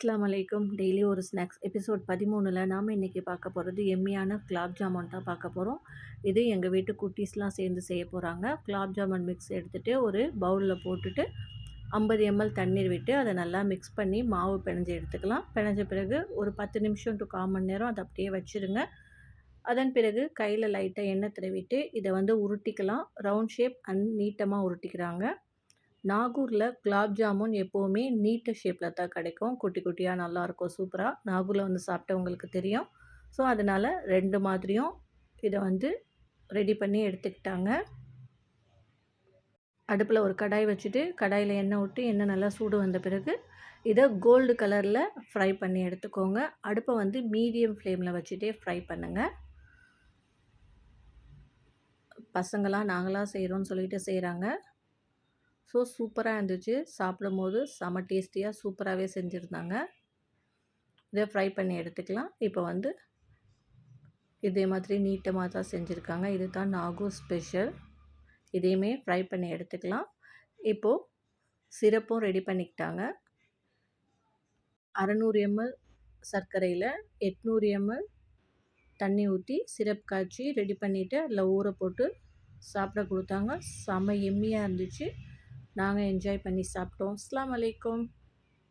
அஸ்ஸலாமு அலைக்கும். டெய்லி ஒரு ஸ்நாக்ஸ் எபிசோட் 13ல நாம இன்னைக்கு பார்க்க போறது எம்மியான குலாப் ஜாமுன் தான் பார்க்க போறோம். இது எங்க வீட்டு குட்டீஸ்லாம் சேர்ந்து செய்ய போறாங்க. குலாப் ஜாமுன் மிக்ஸ் எடுத்துட்டு ஒரு பவுல்ல போட்டுட்டு 50 ml தண்ணீர் விட்டு அதை நல்லா மிக்ஸ் பண்ணி மாவு பிணைஞ்சு எடுத்துக்கலாம். பிணைஞ்ச பிறகு ஒரு 10 நிமிஷம் டு 1/4 மணி நேரம் அதை அப்படியே வச்சுருங்க. அதன் பிறகு கையில் லைட்டாக எண்ணெய் தடவிட்டு இதை உருட்டிக்கலாம். ரவுண்ட் ஷேப் அண்ட் நீட்டமாக உருட்டிக்கிறாங்க. நாகூரில் குலாப் ஜாமுன் எப்போவுமே நீட்ட ஷேப்பில் தான் கிடைக்கும். குட்டி குட்டியாக நல்லாயிருக்கும் சூப்பராக. நாகூரில் சாப்பிட்டவங்களுக்கு தெரியும். ஸோ அதனால் 2 மாதிரியும் இதை ரெடி பண்ணி எடுத்துக்கிட்டாங்க. அடுப்பில் ஒரு கடாய் வச்சுட்டு கடாயில் எண்ணெய் விட்டு எண்ணெய் நல்லா சூடு வந்த பிறகு இதை கோல்டு கலரில் ஃப்ரை பண்ணி எடுத்துக்கோங்க. அடுப்பை மீடியம் ஃப்ளேமில் வச்சுட்டே ஃப்ரை பண்ணுங்கள். பசங்களாம் நாங்களாக செய்கிறோன்னு சொல்லிட்டு செய்கிறாங்க. ஸோ சூப்பராக இருந்துச்சு. சாப்பிடும்போது செம டேஸ்டியாக சூப்பராகவே செஞ்சுருந்தாங்க. இதை ஃப்ரை பண்ணி எடுத்துக்கலாம். இப்போ இதே மாதிரி நீட்டமாக தான் செஞ்சுருக்காங்க. இது தான் நாகூர் ஸ்பெஷல். இதையுமே ஃப்ரை பண்ணி எடுத்துக்கலாம். இப்போது சிரப்பும் ரெடி பண்ணிக்கிட்டாங்க. 600 ml சர்க்கரையில் 800 ml தண்ணி ஊற்றி சிரப் காய்ச்சி ரெடி பண்ணிவிட்டு அதில் ஊற போட்டு சாப்பிட கொடுத்தாங்க. செம எம்மியாக இருந்துச்சு. நாங்கள் என்ஜாய் பண்ணி சாப்பிட்டோம். அஸ்ஸலாமு அலைக்கும்.